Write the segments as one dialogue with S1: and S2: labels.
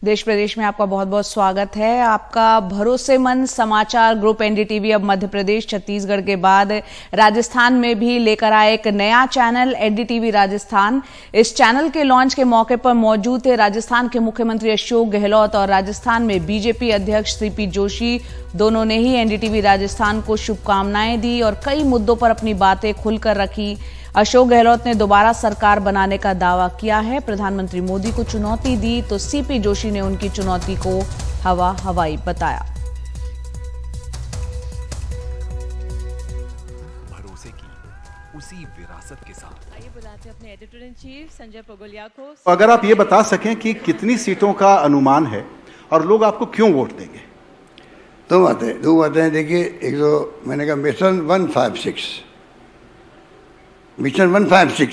S1: देश प्रदेश में आपका बहुत बहुत स्वागत है। आपका भरोसेमंद समाचार ग्रुप एनडीटीवी अब मध्य प्रदेश, छत्तीसगढ़ के बाद राजस्थान में भी लेकर आए एक नया चैनल एनडीटीवी राजस्थान। इस चैनल के लॉन्च के मौके पर मौजूद थे राजस्थान के मुख्यमंत्री अशोक गहलोत और राजस्थान में बीजेपी अध्यक्ष सीपी जोशी। दोनों ने ही एनडीटीवी राजस्थान को शुभकामनाएं दी और कई मुद्दों पर अपनी बातें खुलकर रखी। अशोक गहलोत ने दोबारा सरकार बनाने का दावा किया है। प्रधानमंत्री मोदी को चुनौती दी तो सीपी जोशी ने उनकी चुनौती को हवाई बताया।
S2: भरोसे की उसी विरासत के साथ
S3: आइए बुलाते हैं अपने एडिटर इन चीफ संजय पगोलिया को।
S4: अगर आप ये बता सकें कि कितनी सीटों का अनुमान है और लोग आपको क्यों वोट देंगे?
S5: दो बातें हैं। देखिए, एक तो मैंने कहा मिशन 156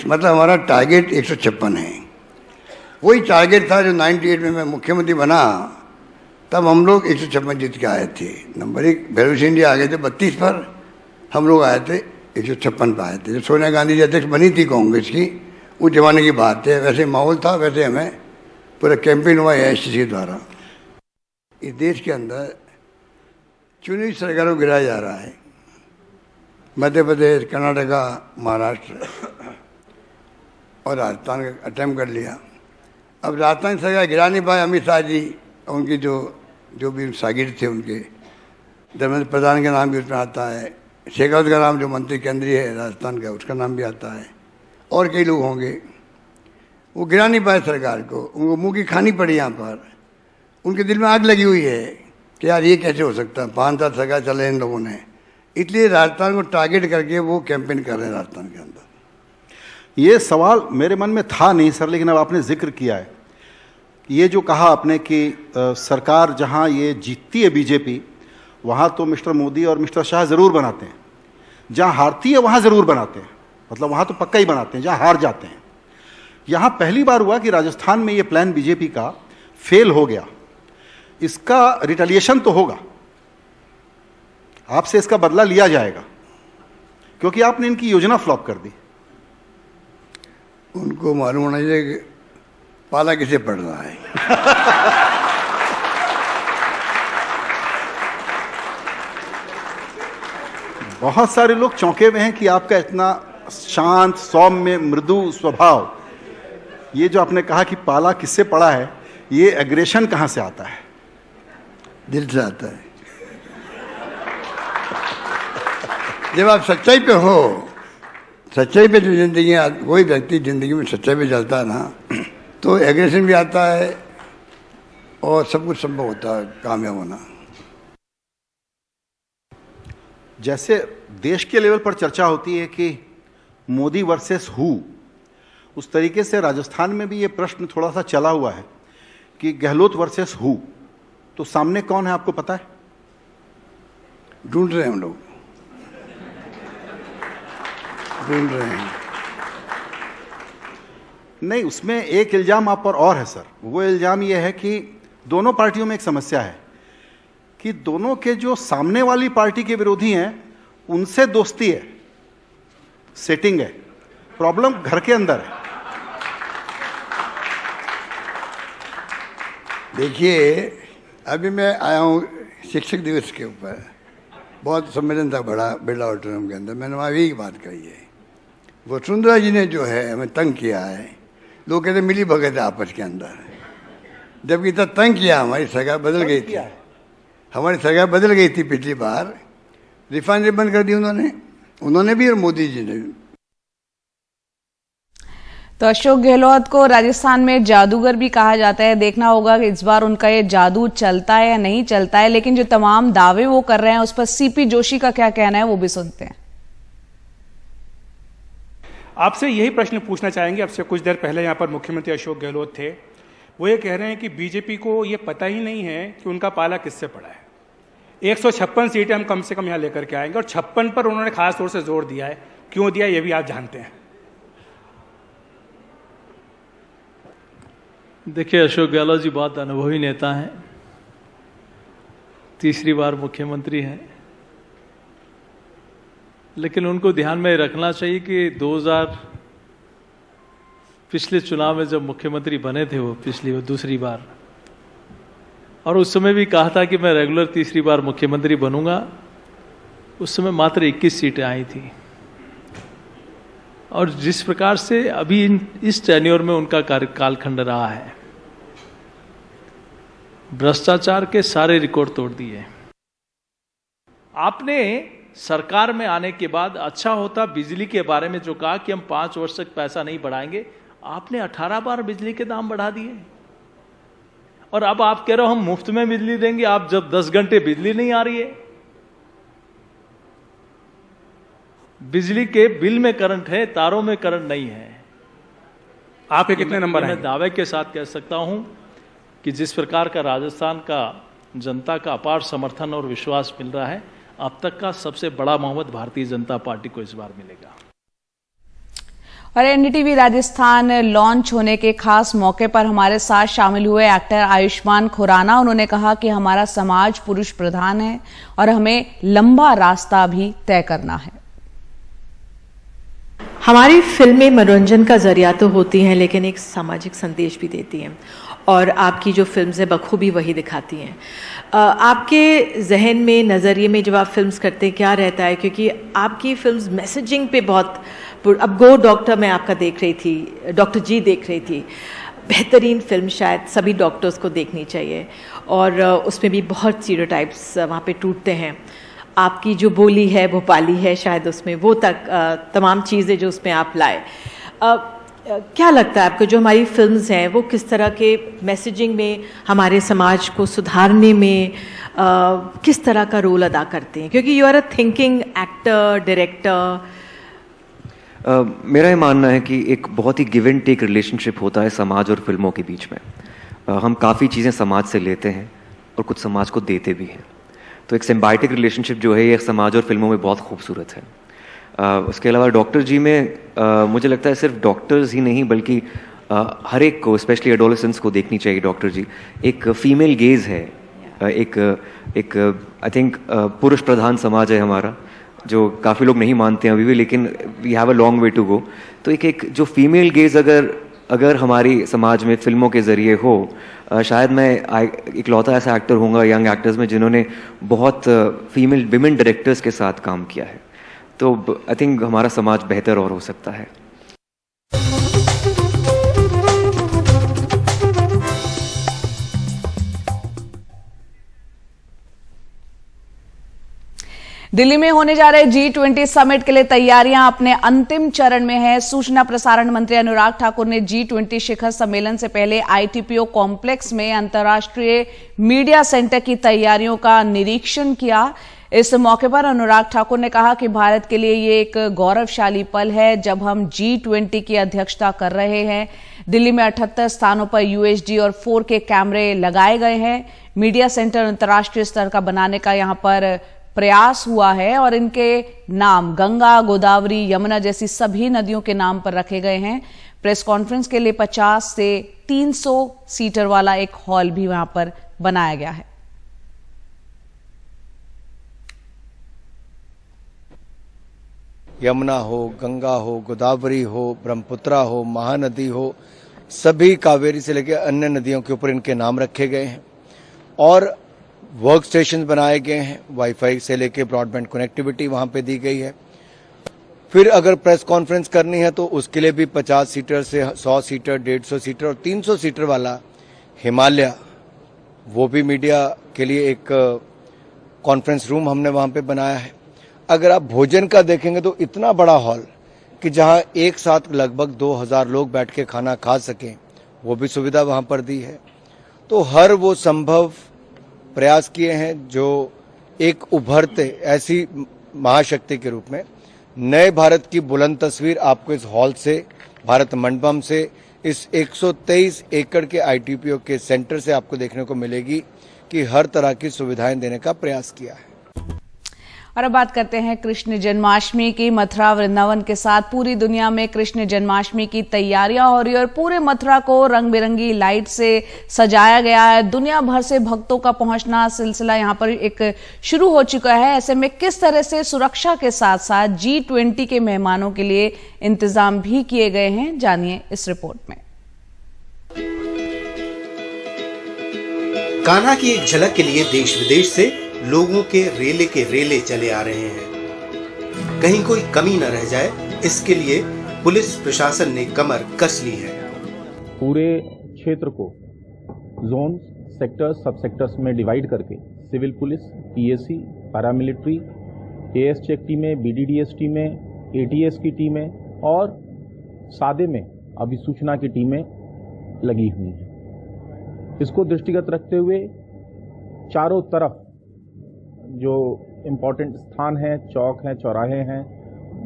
S5: मतलब हमारा टारगेट 156 है। वही टारगेट था जो 98 में मैं मुख्यमंत्री बना, तब हम लोग 156 जीत के आए थे। नंबर एक, भैरव सिंह जी आ गए थे 32 पर, हम लोग आए थे 156 पर आए थे। जब सोनिया गांधी जी अध्यक्ष बनी थी कांग्रेस की, उस जमाने की बात है। वैसे माहौल था, वैसे हमें पूरा कैंपेन हुआ एआईसीसी द्वारा। इस देश के अंदर चुनी सरकारों को गिराया जा रहा है। मध्य प्रदेश, कर्नाटका, महाराष्ट्र और राजस्थान का अटैम्प्ट कर लिया। अब राजस्थान सरकार गिरा नहीं पाए। अमित शाह जी, उनकी जो भी शागिर्द थे, उनके धर्मेंद्र प्रधान का नाम भी उसमें आता है, शेखावत का नाम जो मंत्री केंद्रीय है राजस्थान का, उसका नाम भी आता है, और कई लोग होंगे। वो गिरा नहीं पाए सरकार को, उनको मुँह की खानी पड़ी। यहाँ पर उनके दिल में आग लगी हुई है कि यार ये कैसे हो सकता है, 5 साल सरकार चले इन लोगों ने। इसलिए राजस्थान को टारगेट करके वो कैंपेन कर रहे हैं राजस्थान के अंदर।
S4: ये सवाल मेरे मन में था नहीं सर, लेकिन अब आपने जिक्र किया है। ये जो कहा आपने कि सरकार जहां ये जीतती है बीजेपी, वहां तो मिस्टर मोदी और मिस्टर शाह जरूर बनाते हैं, जहां हारती है वहां जरूर बनाते हैं, मतलब वहां तो पक्का ही बनाते हैं जहां हार जाते हैं। यहां पहली बार हुआ कि राजस्थान में ये प्लान बीजेपी का फेल हो गया। इसका रिटेलिएशन तो होगा, आपसे इसका बदला लिया जाएगा, क्योंकि आपने इनकी योजना फ्लॉप कर दी।
S5: उनको मालूम होना चाहिए कि पाला किसे पड़ रहा है।
S4: बहुत सारे लोग चौंके हुए हैं कि आपका इतना शांत, सौम्य, मृदु स्वभाव, ये जो आपने कहा कि पाला किससे पड़ा है, ये एग्रेशन कहां से आता है?
S5: दिल से आता है। जब आप सच्चाई पे हो, सच्चाई पे जो जिंदगी, कोई व्यक्ति जिंदगी में सच्चाई पे चलता है ना, तो एग्रेशन भी आता है और सब कुछ संभव होता है कामयाब होना।
S4: जैसे देश के लेवल पर चर्चा होती है कि मोदी वर्सेस हु, उस तरीके से राजस्थान में भी ये प्रश्न थोड़ा सा चला हुआ है कि गहलोत वर्सेस हु, तो सामने कौन है आपको पता है?
S5: ढूंढ रहे हैं हम लोग, ढूंढ रहे हैं।
S4: नहीं, उसमें एक इल्जाम आप पर और है सर। वो इल्जाम ये है कि दोनों पार्टियों में एक समस्या है कि दोनों के जो सामने वाली पार्टी के विरोधी हैं उनसे दोस्ती है, सेटिंग है। प्रॉब्लम घर के अंदर है।
S5: देखिए, अभी मैं आया हूँ शिक्षक दिवस के ऊपर, बहुत सम्मेलन था बड़ा बिरला ऑडिटोरियम के अंदर। मैंने वहाँ यही बात कही है। वसुंधरा जी ने जो है हमें तंग किया है। लोग कहते मिली भगत है आपस के अंदर, जबकि इतना तंग किया। हमारी सरकार बदल गई थी, हमारी सरकार बदल गई थी पिछली बार। रिफाइनरी बंद कर दी उन्होंने भी और मोदी जी ने भी।
S1: तो अशोक गहलोत को राजस्थान में जादूगर भी कहा जाता है। देखना होगा कि इस बार उनका ये जादू चलता है या नहीं चलता है। लेकिन जो तमाम दावे वो कर रहे हैं उस पर सीपी जोशी का क्या कहना है, वो भी सुनते हैं।
S6: आपसे यही प्रश्न पूछना चाहेंगे। अब से कुछ देर पहले यहाँ पर मुख्यमंत्री अशोक गहलोत थे, वो ये कह रहे हैं कि बीजेपी को ये पता ही नहीं है कि उनका पाला किससे पड़ा है। 156 सीटें हम कम से कम यहाँ लेकर के आएंगे और 56 पर उन्होंने खास तौर से जोर दिया है। क्यों दिया ये भी आप जानते हैं।
S7: देखिए, अशोक गहलोत जी बहुत अनुभवी नेता हैं, तीसरी बार मुख्यमंत्री हैं, लेकिन उनको ध्यान में रखना चाहिए कि 2000 पिछले चुनाव में जब मुख्यमंत्री बने थे वो दूसरी बार, और उस समय भी कहा था कि मैं रेगुलर तीसरी बार मुख्यमंत्री बनूंगा। उस समय मात्र 21 सीटें आई थी, और जिस प्रकार से अभी इस टेन्योर में उनका कालखंड रहा है, भ्रष्टाचार के सारे रिकॉर्ड तोड़ दिए। आपने सरकार में आने के बाद अच्छा होता बिजली के बारे में जो कहा कि हम 5 वर्ष तक पैसा नहीं बढ़ाएंगे, आपने 18 बार बिजली के दाम बढ़ा दिए। और अब आप कह रहे हो हम मुफ्त में बिजली देंगे, आप जब 10 घंटे बिजली नहीं आ रही है। बिजली के बिल में करंट है, तारों में करंट नहीं है।
S6: आपके कितने नंबर हैं?
S7: मैं दावे के साथ कह सकता हूं कि जिस प्रकार का राजस्थान का जनता का अपार समर्थन और विश्वास मिल रहा है, अब तक का सबसे बड़ा मोहम्मद भारतीय जनता पार्टी को इस बार मिलेगा।
S1: और एनडीटीवी राजस्थान लॉन्च होने के खास मौके पर हमारे साथ शामिल हुए एक्टर आयुष्मान खुराना। उन्होंने कहा कि हमारा समाज पुरुष प्रधान है और हमें लंबा रास्ता भी तय करना है।
S8: हमारी फिल्में मनोरंजन का जरिया तो होती हैं, लेकिन एक सामाजिक संदेश भी देती हैं, और आपकी जो फिल्म्स है बखूबी वही दिखाती हैं। आपके जहन में, नज़रिए में जब आप फिल्म्स करते हैं क्या रहता है? क्योंकि आपकी फिल्म्स मैसेजिंग पे बहुत, अब गो डॉक्टर मैं आपका देख रही थी, डॉक्टर जी देख रही थी, बेहतरीन फिल्म, शायद सभी डॉक्टर्स को देखनी चाहिए, और उसमें भी बहुत स्टीरियोटाइप्स वहाँ पे टूटते हैं। आपकी जो बोली है भोपाली है, शायद उसमें वो तक तमाम चीज़ें जो उसमें आप लाए। क्या लगता है आपको जो हमारी फिल्म्स हैं वो किस तरह के मैसेजिंग में हमारे समाज को सुधारने में किस तरह का रोल अदा करते हैं? क्योंकि you are a thinking actor, director.
S9: मेरा ये मानना है कि एक बहुत ही गिव एंड टेक रिलेशनशिप होता है समाज और फिल्मों के बीच में। हम काफ़ी चीज़ें समाज से लेते हैं और कुछ समाज को देते भी हैं। तो एक सिम्बायोटिक रिलेशनशिप जो है ये समाज और फिल्मों में बहुत खूबसूरत है। उसके अलावा डॉक्टर जी में मुझे लगता है सिर्फ डॉक्टर्स ही नहीं बल्कि हर एक को, स्पेशली एडोलेसेंट्स को देखनी चाहिए डॉक्टर जी। एक फीमेल गेज है, एक आई थिंक पुरुष प्रधान समाज है हमारा, जो काफ़ी लोग नहीं मानते हैं अभी भी, लेकिन we have a long way to go. तो एक जो फीमेल गेज अगर हमारी समाज में फिल्मों के ज़रिए हो, शायद मैं इकलौता ऐसा एक्टर होऊंगा यंग एक्टर्स में जिन्होंने बहुत फीमेल विमेन डायरेक्टर्स के साथ काम किया है। तो आई थिंक हमारा समाज बेहतर और हो सकता है।
S1: दिल्ली में होने जा रहे G20 समिट के लिए तैयारियां अपने अंतिम चरण में है। सूचना प्रसारण मंत्री अनुराग ठाकुर ने G20 शिखर सम्मेलन से पहले ITPO कॉम्प्लेक्स में अंतर्राष्ट्रीय मीडिया सेंटर की तैयारियों का निरीक्षण किया। इस मौके पर अनुराग ठाकुर ने कहा कि भारत के लिए ये एक गौरवशाली पल है जब हम G20 की अध्यक्षता कर रहे हैं। दिल्ली में 78 स्थानों पर UHD और 4K कैमरे लगाए गए हैं। मीडिया सेंटर अंतर्राष्ट्रीय स्तर का बनाने का यहां पर प्रयास हुआ है और इनके नाम गंगा, गोदावरी, यमुना जैसी सभी नदियों के नाम पर रखे गए हैं। प्रेस कॉन्फ्रेंस के लिए 50 से 300 सीटर वाला एक हॉल भी वहां पर बनाया गया है।
S10: यमुना हो, गंगा हो, गोदावरी हो, ब्रह्मपुत्रा हो, महानदी हो, सभी कावेरी से लेकर अन्य नदियों के ऊपर इनके नाम रखे गए हैं और वर्क स्टेशन बनाए गए हैं। वाईफाई से लेके ब्रॉडबैंड कनेक्टिविटी वहां पे दी गई है। फिर अगर प्रेस कॉन्फ्रेंस करनी है तो उसके लिए भी 50 सीटर से 100 सीटर, 150 सीटर और 300 सीटर वाला हिमालय, वो भी मीडिया के लिए एक कॉन्फ्रेंस रूम हमने वहां पे बनाया है। अगर आप भोजन का देखेंगे तो इतना बड़ा हॉल कि जहां एक साथ लगभग 2000 लोग बैठ के खाना खा सकें, वो भी सुविधा वहां पर दी है। तो हर वो संभव प्रयास किए हैं जो एक उभरते ऐसी महाशक्ति के रूप में नए भारत की बुलंद तस्वीर आपको इस हॉल से, भारत मंडपम से, इस 123 एकड़ के ITPO के सेंटर से आपको देखने को मिलेगी कि हर तरह की सुविधाएं देने का प्रयास किया है।
S1: और अब बात करते हैं कृष्ण जन्माष्टमी की। मथुरा वृंदावन के साथ पूरी दुनिया में कृष्ण जन्माष्टमी की तैयारियां हो रही है और पूरे मथुरा को रंग बिरंगी लाइट से सजाया गया है। दुनिया भर से भक्तों का पहुंचना सिलसिला यहां पर एक शुरू हो चुका है। ऐसे में किस तरह से सुरक्षा के साथ साथ G20 के मेहमानों के लिए इंतजाम भी किए गए हैं, जानिए इस रिपोर्ट में।
S11: कान्हा की एक झलक के लिए देश विदेश से लोगों के रेले चले आ रहे हैं। कहीं कोई कमी न रह जाए, इसके लिए पुलिस प्रशासन ने कमर कस ली है।
S12: पूरे क्षेत्र को जोन, सेक्टर्स, सब सेक्टर्स में डिवाइड करके civil police, PAC, paramilitary, AS check टीमें, बीडीडीएस टीमें, एटीएस की टीमें और सादे में अभिसूचना की टीमें लगी हुई हैं। इसको दृष्टिगत रखते हुए चारों तरफ जो इम्पोर्टेंट स्थान हैं, चौक हैं, चौराहे हैं,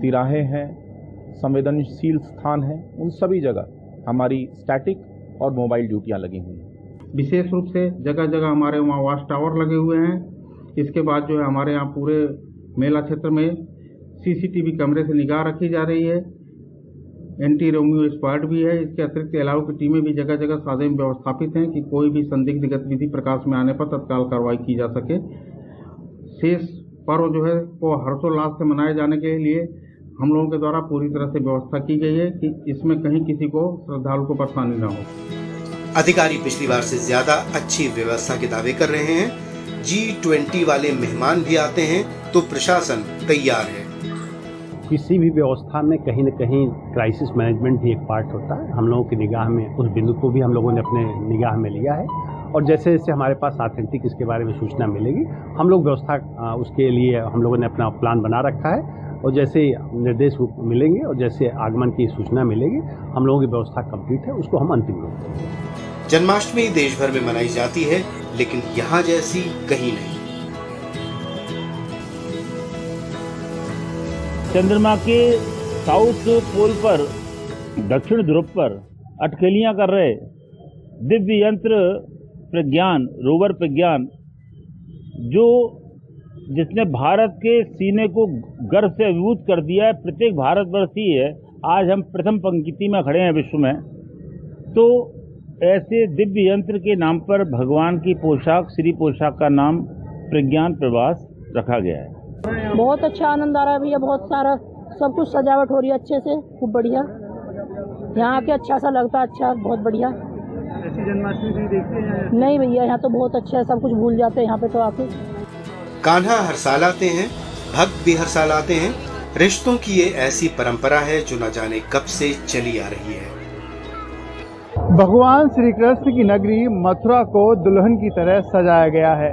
S12: तिराहे हैं, संवेदनशील स्थान हैं, उन सभी जगह हमारी स्टैटिक और मोबाइल ड्यूटियां लगी हुई हैं।
S13: विशेष रूप से जगह जगह हमारे वहाँ वॉच टावर लगे हुए हैं। इसके बाद जो है हमारे यहाँ पूरे मेला क्षेत्र में सीसीटीवी कैमरे से निगाह रखी जा रही है। एंटी रोमियो स्क्वाड भी है। इसके अतिरिक्त अलाव की टीमें भी जगह जगह सादे में व्यवस्थापित हैं कि कोई भी संदिग्ध गतिविधि प्रकाश में आने पर तत्काल कार्रवाई की जा सके। शेष पर्व जो है वो हर्षोल्लास से मनाए जाने के लिए हम लोगों के द्वारा पूरी तरह से व्यवस्था की गई है कि इसमें कहीं किसी को श्रद्धालु को परेशानी न हो।
S11: अधिकारी पिछली बार से ज्यादा अच्छी व्यवस्था के दावे कर रहे हैं। G20 वाले मेहमान भी आते हैं तो प्रशासन तैयार है।
S14: किसी भी व्यवस्था में कहीं न कहीं क्राइसिस मैनेजमेंट भी एक पार्ट होता है। हम लोगों की निगाह में उस बिंदु को भी हम लोगों ने अपने निगाह में लिया है और जैसे जैसे हमारे पास ऑथेंटिक इसके बारे में सूचना मिलेगी हम लोग व्यवस्था उसके लिए हम लोगों ने अपना प्लान बना रखा है और जैसे निर्देश मिलेंगे और जैसे आगमन की सूचना मिलेगी हम लोगों की व्यवस्था कंप्लीट है, उसको हम अंतिम रूप देंगे।
S11: जन्माष्टमी देश भर में मनाई जाती है लेकिन यहाँ जैसी कहीं नहीं।
S15: चंद्रमा के साउथ पोल पर, दक्षिण ध्रुव पर अटखेलियां कर रहे दिव्य यंत्र प्रज्ञान, रोवर प्रज्ञान, जो जिसने भारत के सीने को गर्व से अभिभूत कर दिया है। प्रत्येक भारतवर्षी है। आज हम प्रथम पंक्ति में खड़े हैं विश्व में, तो ऐसे दिव्य यंत्र के नाम पर भगवान की पोशाक, श्री पोशाक का नाम प्रज्ञान प्रवास रखा गया है।
S16: बहुत अच्छा आनंद आ रहा है भैया। बहुत सारा सब कुछ सजावट हो रही है अच्छे से, खूब बढ़िया। यहाँ आके अच्छा सा लगता है, अच्छा, बहुत बढ़िया।
S13: ऐसी जन्माष्टमी भी देखते हैं?
S16: नहीं भैया, यहाँ तो बहुत अच्छा है, सब कुछ भूल जाते हैं यहाँ पे तो आके।
S11: कान्हा हर साल आते हैं, भक्त भी हर साल आते हैं। रिश्तों की ये ऐसी परंपरा है जो न जाने कब से चली आ रही है।
S17: भगवान श्री कृष्ण की नगरी मथुरा को दुल्हन की तरह सजाया गया है।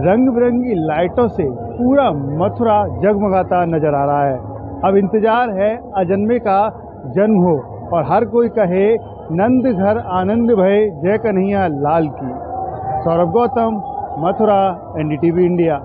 S17: रंग बिरंगी लाइटों से पूरा मथुरा जगमगाता नजर आ रहा है। अब इंतजार है अजन्मे का जन्म हो और हर कोई कहे नंद घर आनंद भय जय कन्हैया लाल की। Saurabh Gautam, Mathura, NDTV India.